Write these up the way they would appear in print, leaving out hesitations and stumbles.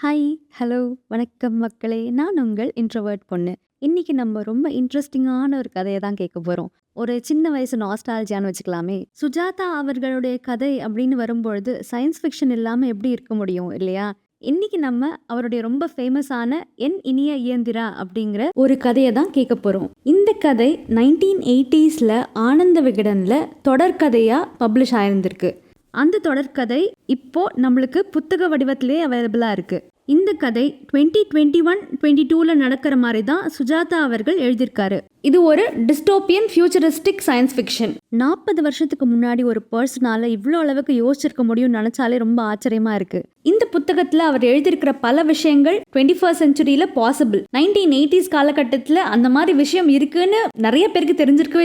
Hi, hello, வணக்கம் மக்களே! நான் உங்கள் இன்ட்ரோவர்ட் பொண்ணு. இன்னைக்கு நம்ம ரொம்ப இன்ட்ரஸ்டிங்கான ஒரு கதைய தான் கேட்க போறோம். ஒரு சின்ன வயசு நாஸ்டால்ஜியான்னு வச்சுக்கலாமே! சுஜாதா அவர்களுடைய கதை அப்படின்னு வரும்பொழுது, சயன்ஸ் ஃபிக்ஷன் இல்லாம எப்படி இருக்க முடியும் இல்லையா? இன்னைக்கு நம்ம அவருடைய ரொம்ப ஃபேமஸான "என் இனிய இயந்திரா" அப்படிங்கிற ஒரு கதைய தான் கேட்க போறோம். இந்த கதை 1980ஸ்ல ஆனந்த விகடன்ல தொடர்கதையா பப்ளிஷ் ஆயிருந்திருக்கு. அந்த தொடர்கதை இப்போ நம்மளுக்கு புத்தக வடிவத்திலே அவைலபிளா இருக்கு. இந்த கதை 2021-22ல நடக்கிற மாதிரி தான் சுஜாதா அவர்கள் எழுதியிருக்காரு. இது ஒரு டிஸ்டோபியன் ஃபியூச்சரிஸ்டிக் சயின்ஸ் ஃபிக்ஷன். 40 வருஷத்துக்கு முன்னாடி ஒரு பர்சனால இவ்வளோ அளவுக்கு யோசிச்சிருக்க முடியும்னு நினைச்சாலே ரொம்ப ஆச்சரியமா இருக்கு. இந்த புத்தகத்துல அவர் எழுதியிருக்கிற பல விஷயங்கள் 21st செஞ்சுரியில பாசிபிள். 1980s காலகட்டத்தில் அந்த மாதிரி விஷயம் இருக்குன்னு நிறைய பேருக்கு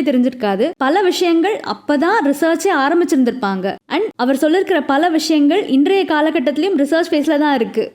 தெரிஞ்சிருக்காது. பல விஷயங்கள் அப்பதான் ரிசர்ச்சே ஆரம்பிச்சிருந்திருப்பாங்க. அண்ட் அவர் சொல்லிருக்கிற பல விஷயங்கள் இன்றைய காலகட்டத்திலையும் ரிசர்ச் ஃபேஸ்ல தான் இருக்கு.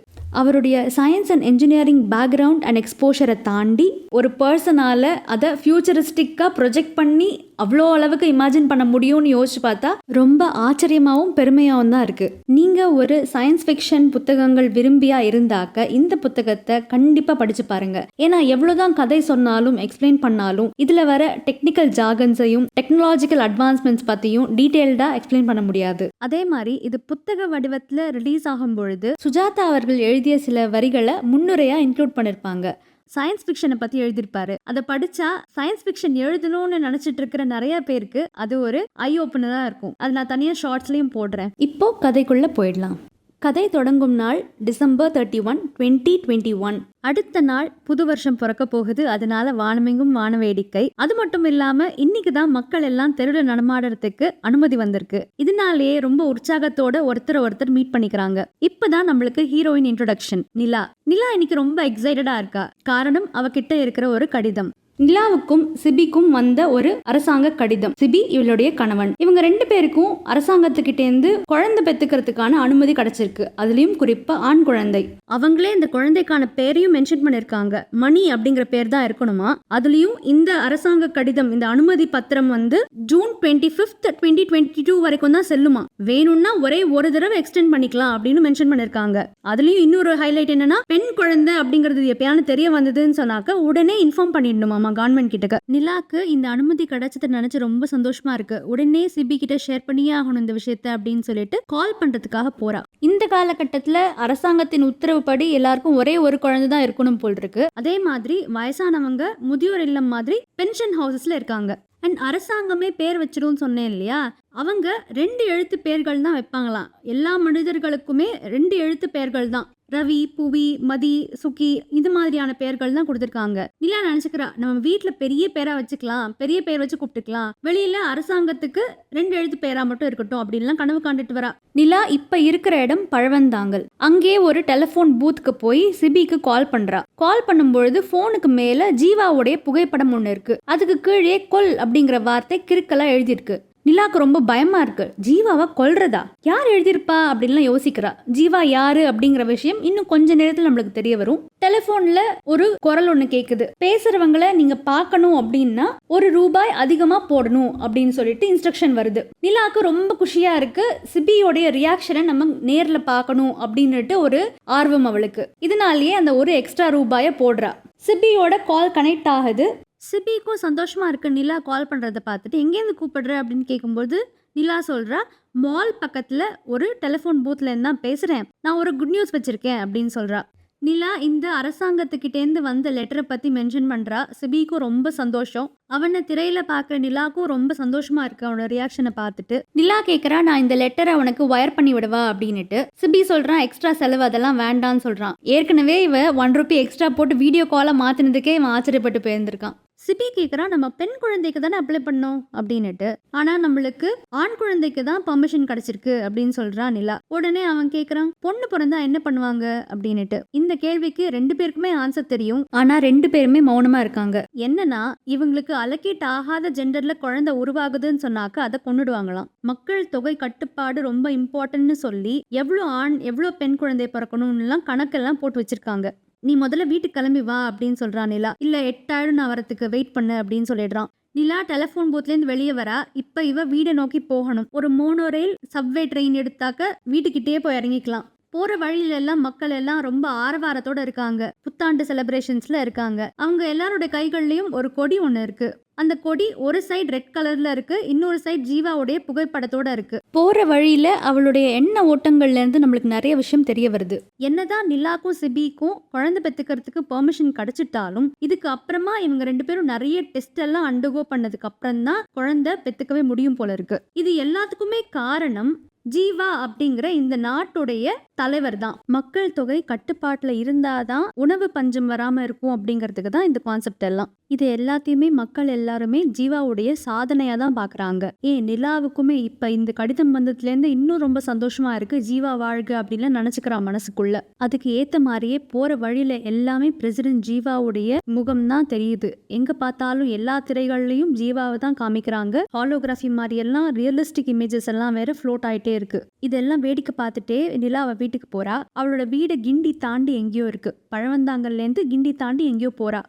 அவருடைய science and engineering background and எக்ஸ்போஷரை தாண்டி ஒரு பர்சனால அதை ஃபியூச்சரிஸ்டிக்காக ப்ரொஜெக்ட் பண்ணி அவ்வளோ அளவுக்கு இமேஜின் பண்ண முடியும்னு யோசிச்சு பார்த்தா ரொம்ப ஆச்சரியமாகவும் பெருமையாகவும் தான் இருக்கு. நீங்கள் ஒரு சயின்ஸ் ஃபிக்ஷன் புத்தகங்கள் விரும்பியா இருந்தாக்க இந்த புத்தகத்தை கண்டிப்பாக படிச்சு பாருங்க. ஏன்னா எவ்வளோதான் கதை சொன்னாலும் எக்ஸ்பிளைன் பண்ணாலும் இதில் வர டெக்னிக்கல் ஜார்கன்ஸையும் டெக்னாலஜிக்கல் அட்வான்ஸ்மெண்ட்ஸ் பற்றியும் டீட்டெயில்டாக எக்ஸ்பிளைன் பண்ண முடியாது. அதே மாதிரி இது புத்தக வடிவத்தில் ரிலீஸ் ஆகும் பொழுது சுஜாதா அவர்கள் எழுதிய சில வரிகளை முன்னுரையா இன்க்ளூட் பண்ணிருப்பாங்க. சயின்ஸ் ஃபிக்ஷனை பத்தி எழுதியிருப்பாரு. அதை படிச்சா சயின்ஸ் ஃபிக்ஷன் எழுதணும்னு நினைச்சிட்டு இருக்கிற நிறைய பேருக்கு அது ஒரு ஐ ஓப்பனரா இருக்கும். அது நான் தனியா ஷார்ட்ஸ்லயும் போடுறேன். இப்போ கதைக்குள்ள போயிடலாம். கதை தொடங்கும் நாள் December 31, 2021. அடுத்த நாள் புது வருஷம் பிறக்க போகுது. அதனால வானமெங்கும் வான வேடிக்கை. அது மட்டும் இல்லாம இன்னைக்கு தான் மக்கள் எல்லாம் தெருவில் நடமாடுறதுக்கு அனுமதி வந்திருக்கு. இதனாலேயே ரொம்ப உற்சாகத்தோட ஒருத்தர் மீட் பண்ணிக்கிறாங்க. இப்பதான் நம்மளுக்கு ஹீரோயின் இன்ட்ரோடக்ஷன் நிலா. நிலா இன்னைக்கு ரொம்ப எக்ஸைட்டடா இருக்கா. காரணம் அவகிட்ட இருக்கிற ஒரு கடிதம். நிலாவுக்கும் சிபிக்கும் வந்த ஒரு அரசாங்க கடிதம். சிபி இவளுடைய கணவன். இவங்க 2 பேருக்கும் அரசாங்கத்துக்கிட்டேந்து குழந்தை பெத்துக்கிறதுக்கான அனுமதி கிடைச்சிருக்கு. அதுலயும் குறிப்பா ஆண் குழந்தை. அவங்களே இந்த குழந்தைக்கான பேரையும் மென்ஷன் பண்ணிருக்காங்க. மணி அப்படிங்கிற பேர் தான் இருக்கணுமா. அதுலயும் இந்த அரசாங்க கடிதம், இந்த அனுமதி பத்திரம் வந்து June 25th, 2022 வரைக்கும் தான் செல்லுமா. வேணும்னா ஒரே ஒரு தடவை எக்ஸ்டெண்ட் பண்ணிக்கலாம் அப்படின்னு மென்ஷன் பண்ணிருக்காங்க. அதுலயும் இன்னொரு ஹைலைட் என்னன்னா, பெண் குழந்தை அப்படிங்கிறது எப்பயானு தெரிய வந்ததுன்னு சொன்னாக்க உடனே இன்ஃபார்ம் பண்ணிடணுமா கவர்மெண்ட் கிட்ட. நிலாக்கு இந்த அனுமதி கிடைச்சதை நினைச்சு ரொம்ப சந்தோஷமா இருக்கு. உடனே சிபி கிட்ட ஷேர் பண்ணியே ஆகணும் இந்த விஷயத்த அப்படின்னு சொல்லிட்டு கால் பண்றதுக்காக போறா. இந்த காலகட்டத்துல அரசாங்கத்தின் உத்தரவுப்படி எல்லாருக்கும் ஒரே ஒரு குழந்தை தான் இருக்கணும் போல் இருக்கு. அதே மாதிரி வயசானவங்க முதியோர் இல்லம் மாதிரி பென்ஷன் ஹவுசஸ்ல இருக்காங்க. அண்ட் அரசாங்கமே பேர் வச்சிடும் சொன்னேன் இல்லையா, அவங்க 2 எழுத்து பேர்கள் தான் வைப்பாங்களாம். எல்லா மனிதர்களுக்குமே 2 எழுத்து பேர்கள் தான். ரவி, புவி, மதி, சுகி, இது மாதிரியான பேர்கள் தான் கொடுத்துருக்காங்க. நிலா நினைச்சுக்கிறா, நம்ம வீட்டுல பெரிய பேரா வச்சுக்கலாம், பெரிய பேர் வச்சு கூப்பிட்டுக்கலாம், வெளியில அரசாங்கத்துக்கு 2 எழுத்து பேரா மட்டும் இருக்கட்டும் அப்படின்லாம் கனவு காண்டுட்டு வரா. நிலா இப்ப இருக்கிற இடம் பழவந்தாங்கல். அங்கே ஒரு டெலிபோன் பூத்துக்கு போய் சிபிக்கு கால் பண்றா. கால் பண்ணும்பொழுது போனுக்கு மேல ஜீவாவுடைய புகைப்படம் ஒண்ணு இருக்கு. அதுக்கு கீழே கொல் அப்படிங்கிற வார்த்தை கிறுக்கலா எழுதியிருக்கு. நிலாக்கு ரொம்ப பயமா இருக்கு. ஜீவாவை கொல்றதா, யார் எழுதியிருப்பா அப்படின்லாம் யோசிக்கிறா. ஜீவா யாரு அப்படிங்கிற விஷயம் இன்னும் கொஞ்ச நேரத்துல நம்மளுக்கு தெரிய வரும். டெலிபோன்ல ஒரு குரல் ஒண்ணு கேக்குது. பேசுறவங்களை நீங்க பார்க்கணும் அப்படின்னா ₹1 அதிகமா போடணும் அப்படின்னு சொல்லிட்டு இன்ஸ்ட்ரக்ஷன் வருது. நிலாக்கு ரொம்ப குஷியா இருக்கு. சிபியோடைய ரியாக்ஷனை நம்ம நேர்ல பார்க்கணும் அப்படின்னுட்டு ஒரு ஆர்வம் அவளுக்கு. இதனாலேயே அந்த ஒரு எக்ஸ்ட்ரா ரூபாயை போடுறா. சிபியோட கால் கனெக்ட் ஆகுது. சிபிக்கும் சந்தோஷமா இருக்கு. நிலா கால் பண்றதை பார்த்துட்டு எங்கேருந்து கூப்பிடுற அப்படின்னு கேட்கும்போது நிலா சொல்றா, மால் பக்கத்துல ஒரு டெலிஃபோன் பூத்ல இருந்து தான் பேசுறேன், நான் ஒரு குட் நியூஸ் வச்சிருக்கேன் அப்படின்னு சொல்றா. நிலா இந்த அரசாங்கத்துக்கிட்டேருந்து வந்த லெட்டரை பத்தி மென்ஷன் பண்றா. சிபிக்கும் ரொம்ப சந்தோஷம். அவனை திரையில பாக்குற நிலாக்கும் ரொம்ப சந்தோஷமா இருக்கு அவனோட ரியாக்ஷனை பார்த்துட்டு. நிலா கேட்கறா, நான் இந்த லெட்டரை உனக்கு வயர் பண்ணி விடவா அப்படின்னுட்டு. சிபி சொல்றான், எக்ஸ்ட்ரா செலவு அதெல்லாம் வேண்டான்னு சொல்றான். ஏற்கனவே இவ ₹1 எக்ஸ்ட்ரா போட்டு வீடியோ காலை மாத்தினதுக்கே இவன் ஆச்சரியப்பட்டு போயிருந்திருக்கான். சிபி கேட்குறான், நம்ம பெண் குழந்தைக்கு தானே அப்ளை பண்ணோம் அப்படின்னுட்டு. ஆனால் நம்மளுக்கு ஆண் குழந்தைக்கு தான் பர்மிஷன் கிடைச்சிருக்கு அப்படின்னு சொல்றான் நிலா. உடனே அவன் கேட்குறான், பொண்ணு பிறந்தா என்ன பண்ணுவாங்க அப்படின்னுட்டு. இந்த கேள்விக்கு 2 பேருக்குமே ஆன்சர் தெரியும். ஆனால் 2 பேருமே மௌனமா இருக்காங்க. என்னன்னா, இவங்களுக்கு அலோகேட் ஆகாத ஜெண்டர்ல குழந்தை உருவாகுதுன்னு சொன்னாக்க அதை கொண்டுடுவாங்களாம். மக்கள் தொகை கட்டுப்பாடு ரொம்ப இம்பார்ட்டன்ட்னு சொல்லி எவ்வளோ ஆண் எவ்வளோ பெண் குழந்தை பிறக்கணும்லாம் கணக்கெல்லாம் போட்டு வச்சிருக்காங்க. நீ முதல்ல வீட்டுக்கு கிளம்பி வா அப்படின்னு சொல்றான் நிலா. இல்ல 8 நான் வரத்துக்கு வெயிட் பண்ணு அப்படின்னு சொல்லிடுறான். நிலா டெலிஃபோன் பூத்லேருந்து வெளியே வரா. இப்போ இவ வீடை நோக்கி போகணும். ஒரு மோனோ ரயில் சப்வே ட்ரெயின் எடுத்தாக்க வீட்டுக்கிட்டே போய் இறங்கிக்கலாம். போற வழியில எல்லாம் மக்கள் எல்லாம் ரொம்ப ஆரவாரத்தோட இருக்காங்க. புத்தாண்டு செலிப்ரேஷன்ஸ்ல இருக்காங்க. அவங்க எல்லாரோட கைகள்லயும் ஒரு கொடி ஒண்ணு இருக்கு. அந்த கொடி ஒரு சைடு ரெட் கலர்ல இருக்கு, இன்னொரு சைடு ஜீவாவுடைய புகைப்படத்தோட இருக்கு. போற வழியில அவளுடைய எண்ண ஓட்டங்கள்ல இருந்து நம்மளுக்கு நிறைய விஷயம் தெரிய வருது. என்னதான் நிலாக்கும் சிபிக்கும் குழந்தை பெத்துக்கிறதுக்கு பெர்மிஷன் கிடைச்சிட்டாலும் இதுக்கு அப்புறமா இவங்க 2 பேரும் நிறைய டெஸ்ட் எல்லாம் அண்டர்கோ பண்ணதுக்கு அப்புறம் தான் குழந்தை பெத்துக்கவே முடியும் போல இருக்கு. இது எல்லாத்துக்குமே காரணம் ஜீவா அப்படிங்கிற இந்த நாட்டுடைய தலைவர் தான். மக்கள் தொகை கட்டுப்பாட்டுல இருந்தாதான் உணவு பஞ்சம் வராம இருக்கும் அப்படிங்கிறதுக்கு தான் இந்த கான்செப்ட் எல்லாம். இது எல்லாத்தையுமே மக்கள் எல்லாருமே ஜீவாவுடைய சாதனையா தான் பாக்குறாங்க. நிலாவுக்குமே இப்ப இந்த கடிதம் வந்ததுல இருந்து இன்னும் ரொம்ப சந்தோஷமா இருக்கு. ஜீவா வாழ்க அப்படின்னு நினைச்சுக்கிறான் மனசுக்குள்ள. அதுக்கு ஏத்த மாதிரியே போற வழியில எல்லாமே பிரசிடென்ட் ஜீவாவுடைய முகம் தான் தெரியுது. எங்க பார்த்தாலும் எல்லா திரைகள்லயும் ஜீவாவை தான் காமிக்கிறாங்க. ஹாலோகிராஃபி மாதிரி எல்லாம் ரியலிஸ்டிக் இமேஜஸ் எல்லாம் வேற ஃப்ளோட் ஆயிட்டே இருக்கு. இதெல்லாம் வேடிக்கை பார்த்துட்டே நிலா அவ வீட்டுக்கு போறா. அவளோட வீடு கிண்டி தாண்டி எங்கேயோ இருக்கு. பழவந்தாங்கல்ல இருந்து கிண்டி தாண்டி எங்கேயோ போறா.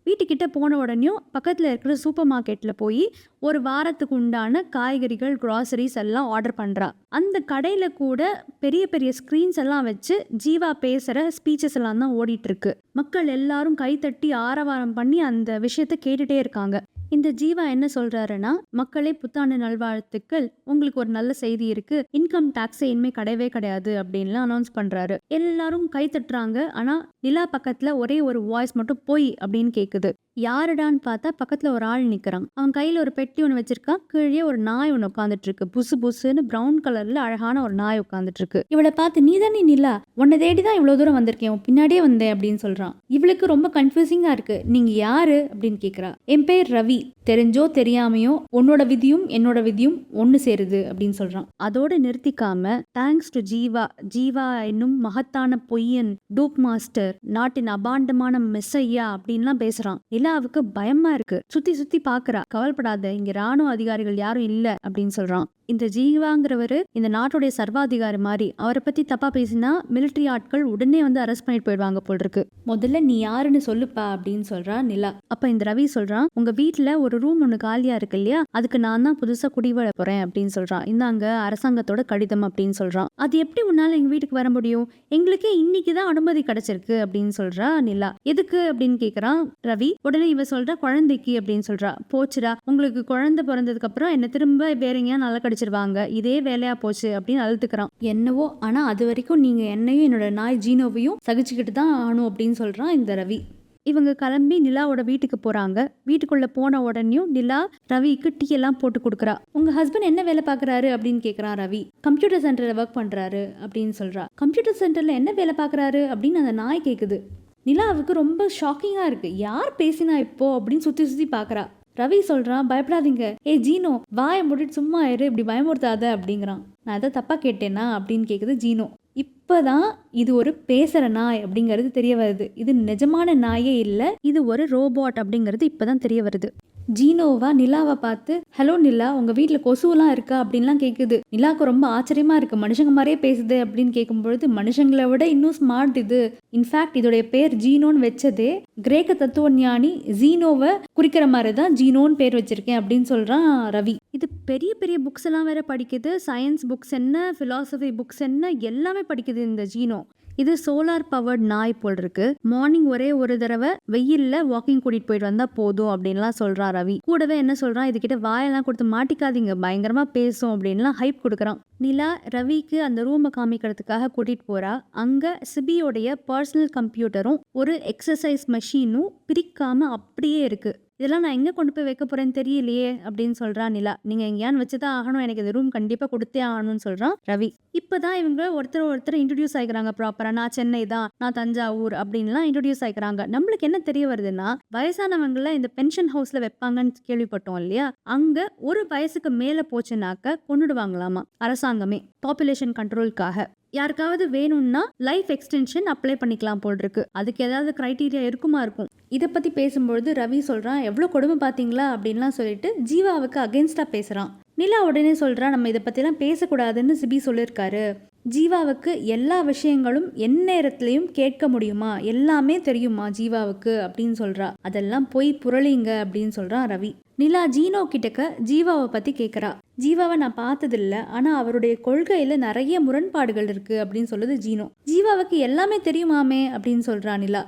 வீட்டுக்கிட்ட போன உடனேயும் பக்கத்தில் இருக்கிற சூப்பர் மார்க்கெட்டில் போய் ஒரு வாரத்துக்கு உண்டான காய்கறிகள் கிராசரிஸ் எல்லாம் ஆர்டர் பண்ணுறா. அந்த கடையில் கூட பெரிய பெரிய ஸ்க்ரீன்ஸ் எல்லாம் வச்சு ஜீவா பேசுகிற ஸ்பீச்சஸ் எல்லாம் தான் ஓடிட்டுருக்கு. மக்கள் எல்லாரும் கைத்தட்டி ஆரவாரம் பண்ணி அந்த விஷயத்த கேட்டுகிட்டே இருக்காங்க. இந்த ஜீவா என்ன சொல்றாருன்னா, மக்களே புத்தாண்டு நல்வாழ்த்துக்கள், உங்களுக்கு ஒரு நல்ல செய்தி இருக்கு, இன்கம் டாக்ஸே இனிமே கிடையவே கிடையாது அப்படின்னு அனௌன்ஸ் பண்றாரு. எல்லாரும் கை தட்டுறாங்க. ஆனா நிலா பக்கத்துல ஒரே ஒரு வாய்ஸ் மட்டும் போய் அப்படின்னு கேக்குது. யாருடான்னு பார்த்தா பக்கத்துல ஒரு ஆள் நிக்கிறான். அவன் கையில ஒரு பெட்டி ஒன்று வச்சிருக்கான். கீழே ஒரு நாய் ஒன்று உட்காந்துட்டு இருக்கு. புசு புசுன்னு பிரவுன் கலர்ல அழகான ஒரு நாய் உட்காந்துட்டு இருக்கு. இவளை பார்த்து, நீ தானே நிலா, உன்னை தேடிதான் இவ்வளவு தூரம் வந்திருக்கேன், பின்னாடியே வந்தேன் அப்படின்னு சொல்றான். இவளுக்கு ரொம்ப கன்ஃபியூசிங்கா இருக்கு. நீங்க யாரு அப்படின்னு கேக்குறா. என் பேர் ரவி, தெரிஞ்சோ தெரியாமையோ உன்னோட விதியும் என்னோட விதியும் ஒன்னு சேருது அப்படின்னு சொல்றான். அதோட நிறுத்திக்காம தேங்க்ஸ் டு ஜீவா, ஜீவா என்னும் மகத்தான பொய்யன், டூப் மாஸ்டர், நாட்டின் அபாண்டமான மெஸ்ஸையா அப்படின்லாம் பேசுறான். நிலாவுக்கு பயமா இருக்கு. சுத்தி சுத்தி பாக்குறா. கவலைப்படாத, இங்க ராணுவ அதிகாரிகள் யாரும் இல்ல அப்படின்னு சொல்றான். இந்த ஜீவாங்கிறவரு இந்த நாட்டுடைய சர்வாதிகாரி மாதிரி. அவரை பத்தி தப்பா பேசினா மிலிட்டரி ஆட்கள் உடனே வந்து அரெஸ்ட் பண்ணிட்டு போயிடுவாங்க போல் இருக்கு. முதல்ல நீ யாருன்னு சொல்லுப்பா அப்படின்னு சொல்றா நிலா. அப்ப இந்த ரவி சொல்றான், உங்க வீட்டுல ஒரு ரூம் ஒண்ணு காலியா இருக்கு இல்லையா, அதுக்கு நான் தான் புதுசா குடிவர போறேன் அப்படின்னு சொல்றான். இந்தாங்க அரசாங்கத்தோட கடிதம் அப்படின்னு சொல்றான். அது எப்படி உன்னால எங்க வீட்டுக்கு வர முடியும், எங்களுக்கே இன்னைக்குதான் அனுமதி கிடைச்சிருக்கு அப்படின்னு சொல்றா நிலா. எதுக்கு அப்படின்னு கேக்குறான் ரவி. உடனே இவ சொல்றா, குழந்தைக்கு அப்படின்னு சொல்றா. போச்சுடா, உங்களுக்கு குழந்தை பிறந்ததுக்கு அப்புறம் என்ன திரும்ப வேற எங்கேயா நல்லா கடிச்சிருவாங்க, இதே வேலையா போச்சு அப்படின்னு அழுத்துக்கிறான். என்னவோ, ஆனா அது வரைக்கும் நீங்க என்னையும் என்னோட நாய் ஜீனோவையும் சகிச்சுக்கிட்டு தான் ஆகணும் அப்படின்னு சொல்றான் இந்த ரவி. இவங்க கிளம்பி நிலாவோட வீட்டுக்கு போறாங்க. வீட்டுக்குள்ள போன உடனேயும் நிலா ரவிக்கு டீ எல்லாம் போட்டு கொடுக்குறா. உங்க ஹஸ்பண்ட் என்ன வேலை பாக்குறாரு அப்படின்னு கேக்குறான் ரவி. கம்ப்யூட்டர் சென்டர்ல ஒர்க் பண்றாரு அப்படின்னு சொல்றா. கம்ப்யூட்டர் சென்டர்ல என்ன வேலை பாக்குறாரு அப்படின்னு அந்த நாய் கேக்குது. நிலாவுக்கு ரொம்ப ஷாக்கிங்கா இருக்கு. யார் பேசினா இப்போ அப்படின்னு சுத்தி சுத்தி பாக்குறா. ரவி சொல்றான், பயப்படாதீங்க, ஜீனோ வாயை மூடிட்டு சும்மா இரு, இப்படி பயமுறுத்தாத அப்படிங்கிறான். நான் எதை தப்பா கேட்டேனா அப்படின்னு கேக்குது ஜீனோ. இப்பதான் இது ஒரு பேசுற நாய் அப்படிங்கிறது தெரிய வருது. இது நிஜமான நாயே இல்லை, இது ஒரு ரோபோட் அப்படிங்கிறது இப்பதான் தெரிய வருது. ஜீனோவா நிலாவை பார்த்து, ஹலோ நிலா, உங்க வீட்டுல கொசுவெல்லாம் இருக்கா அப்படின்லாம் கேக்குது. நிலாவுக்கு ரொம்ப ஆச்சரியமா இருக்கு. மனுஷங்க மாதிரியே பேசுது அப்படின்னு கேட்கும்பொழுது, மனுஷங்களை விட இன்னும் ஸ்மார்ட் இது. இன்ஃபேக்ட் இதோடைய பேர் ஜீனோன்னு வச்சதே கிரேக்க தத்துவ ஞானி ஜீனோவை குறிக்கிற மாதிரிதான் ஜீனோன்னு பேர் வச்சிருக்கேன் அப்படின்னு சொல்றான் ரவி. இது பெரிய பெரிய புக்ஸ் எல்லாம் வேற படிக்குது. சயின்ஸ் புக்ஸ் என்ன, பிலாசபி புக்ஸ் என்ன, எல்லாமே படிக்குது இந்த ஜீனோ. இது சோலார் பவர்ட் நாய் போல் இருக்கு. மார்னிங் ஒரே ஒரு தடவை வெயில்ல வாக்கிங் கூட்டிட்டு போயிட்டு வந்தா போதும் அப்படின்லாம் சொல்றா ரவி. கூடவே என்ன சொல்றான், இதுகிட்ட வாயெல்லாம் கொடுத்து மாட்டிக்காதீங்க, பயங்கரமா பேசும் அப்படின்லாம் ஹைப் கொடுக்குறான். நிலா ரவிக்கு அந்த ரூமை காமிக்கிறதுக்காக கூட்டிட்டு போறா. அங்க சிபியோடைய பர்சனல் கம்ப்யூட்டரும் ஒரு எக்ஸசைஸ் மெஷினும் பிரிக்காம அப்படியே இருக்கு. இதெல்லாம் நான் எங்க கொண்டு போய் வைக்க போறேன்னு தெரியலையே அப்படின்னு சொல்றா நிலா. நீங்க எங்கேயான்னு வச்சுதான் ஆகணும், எனக்கு இந்த ரூம் கண்டிப்பா கொடுத்தே ஆகணும்னு சொல்றான் ரவி. இப்பதான் இவங்க ஒருத்தர் இன்ட்ரடியூஸ் ஆகிக்கிறாங்க ப்ராப்பரா. நான் சென்னை தான், நான் தஞ்சாவூர் அப்படின்லாம் இன்ட்ரடியூஸ் ஆகிக்கிறாங்க. நம்மளுக்கு என்ன தெரிய வருதுன்னா, வயசானவங்கள இந்த பென்ஷன் ஹவுஸ்ல வைப்பாங்கன்னு கேள்விப்பட்டோம் இல்லையா, அங்க ஒரு வயசுக்கு மேல போச்சுனாக்க கொண்டுடுவாங்களாமா அரசாங்கமே, பாப்புலேஷன் கண்ட்ரோலுக்காக. யாருக்காவது வேணும்னா லைஃப் எக்ஸ்டென்ஷன் அப்ளை பண்ணிக்கலாம் போல் இருக்கு. அதுக்கு ஏதாவது கிரைட்டீரியா இருக்கும். இதை பத்தி பேசும்பொழுது ரவி சொல்றான், எவ்வளவு கொடுமை பாத்தீங்களா அப்படின்லாம் சொல்லிட்டு ஜீவாவுக்கு அகென்ஸ்டா பேசுறான். நிலா உடனே சொல்றா, நம்ம இதை பத்திலாம் பேசக்கூடாதுன்னு சிபி சொல்லியிருக்காரு. ஜீவாவுக்கு எல்லா விஷயங்களும் எந்நேரத்திலையும் கேட்க முடியுமா, எல்லாமே தெரியுமா ஜீவாவுக்கு அப்படின்னு சொல்றா. அதெல்லாம் போய் புரளிங்க அப்படின்னு சொல்றான் ரவி. நிலா ஜீனோ கிட்டக்க ஜீவாவை பத்தி கேக்குறா. ஜீவாவை நான் பார்த்ததில்ல, ஆனா அவருடைய கொள்கையில நிறைய முரண்பாடுகள் இருக்கு அப்படின்னு சொல்லுது ஜீனோ. ஜீவாவுக்கு எல்லாமே தெரியுமாமே அப்படின்னு சொல்றா நிலா.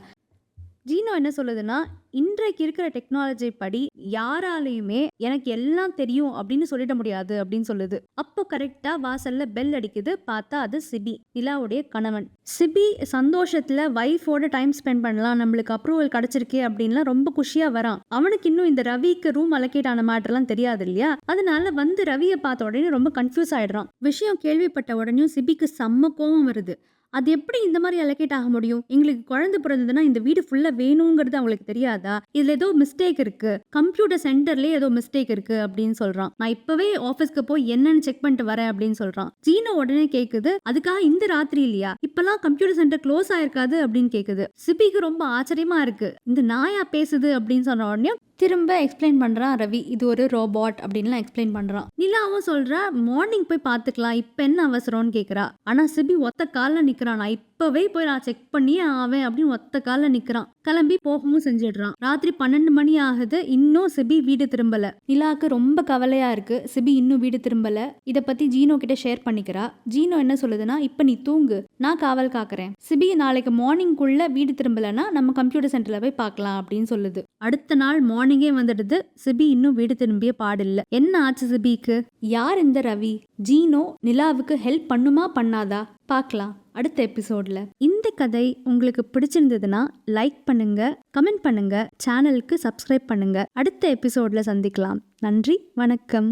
ஜீனோ என்ன சொல்லுதுன்னா, இன்றைக்கு இருக்கிற டெக்னாலஜி படி யாராலையுமே எனக்கு எல்லாம் தெரியும் அப்படின்னு சொல்லிட முடியாது அப்படின்னு சொல்லுது. அப்போ கரெக்டா வாசல்ல பெல் அடிக்குது. பார்த்தா அது சிபி, நிலாவுடைய கணவன். சிபி சந்தோஷத்துல வைஃபோட டைம் ஸ்பெண்ட் பண்ணலாம், நம்மளுக்கு அப்ரூவல் கிடைச்சிருக்கே அப்படின்லாம் ரொம்ப குஷியா வரான். அவனுக்கு இன்னும் இந்த ரவிக்கு ரூம் அலோகேட் ஆன மேட்டர்லாம் தெரியாது இல்லையா? அதனால வந்து ரவியை பார்த்த உடனே ரொம்ப கன்ஃபியூஸ் ஆயிடுறான். விஷயம் கேள்விப்பட்ட உடனே சிபிக்கு செம்ம கோவம் வருது. அது எப்படி இந்த மாதிரி அலோகேட் ஆக முடியும்? எங்களுக்கு குழந்தை பிறந்ததுன்னா இந்த வீடு ஃபுல்லா வேணுங்கிறது அவங்களுக்கு தெரியாதா? இதுல ஏதோ மிஸ்டேக் இருக்கு, கம்ப்யூட்டர் சென்டர்லயே ஏதோ மிஸ்டேக் இருக்கு அப்படின்னு சொல்றான். நான் இப்பவே ஆபீஸ்க்கு போய் என்னன்னு செக் பண்ணிட்டு வரேன் அப்படின்னு சொல்றான். ஜீனோ உடனே கேக்குது, அதுக்காக இந்த ராத்திரி இல்லையா? இப்பெல்லாம் கம்ப்யூட்டர் சென்டர் க்ளோஸ் ஆயிருக்காது அப்படின்னு கேக்குது. சிபிக்கு ரொம்ப ஆச்சரியமா இருக்கு, இந்த நாயா பேசுது அப்படின்னு சொன்ன உடனே திரும்ப எக்ஸ்பிளைன் பண்றான் ரவி, இது ஒரு ரோபோட் அப்படின்லாம் எக்ஸ்பிளைன் பண்றான். நிலாவும் சொல்றா, மார்னிங் போய் பாத்துக்கலாம், இப்ப என்ன அவசரம்னு கேக்குறா. ஆனா சிபி ஒத்த கால்ல நிக்கிறான். நான் இப்பவே போய் நான் செக் பண்ணியே ஆவேன் அப்படின்னு ஒத்த கால்ல நிக்கிறான். கிளம்பி போகவும் செஞ்சிடுறான். ராத்திரி 12 மணி ஆகுது, இன்னும் சிபி வீடு திரும்பல. நிலாக்கு ரொம்ப கவலையா இருக்கு, சிபி இன்னும் வீடு திரும்பல. இத பத்தி ஜீனோ கிட்ட ஷேர் பண்ணிக்கிறா. ஜீனோ என்ன சொல்லுதுன்னா, இப்ப நீ தூங்கு, நான் காவல் காக்குறேன். சிபி நாளைக்கு மார்னிங்குள்ள வீடு திரும்பலன்னா நம்ம கம்ப்யூட்டர் சென்டர்ல போய் பார்க்கலாம் அப்படின்னு சொல்லுது. அடுத்த நாள் மார்னிங்கே வந்துடுது. சிபி இன்னும் வீடு திரும்பிய பாடில்ல. என்ன ஆச்சு சிபிக்கு? யார் இந்த ரவி? ஜீனோ நிலாவுக்கு ஹெல்ப் பண்ணுமா பண்ணாதா? பார்க்கலாம் அடுத்த எபிசோட்ல. இந்த கதை உங்களுக்கு பிடிச்சிருந்ததுன்னா லைக் பண்ணுங்க, கமெண்ட் பண்ணுங்க, சேனலுக்கு சப்ஸ்கிரைப் பண்ணுங்க. அடுத்த எபிசோட்ல சந்திக்கலாம். நன்றி, வணக்கம்.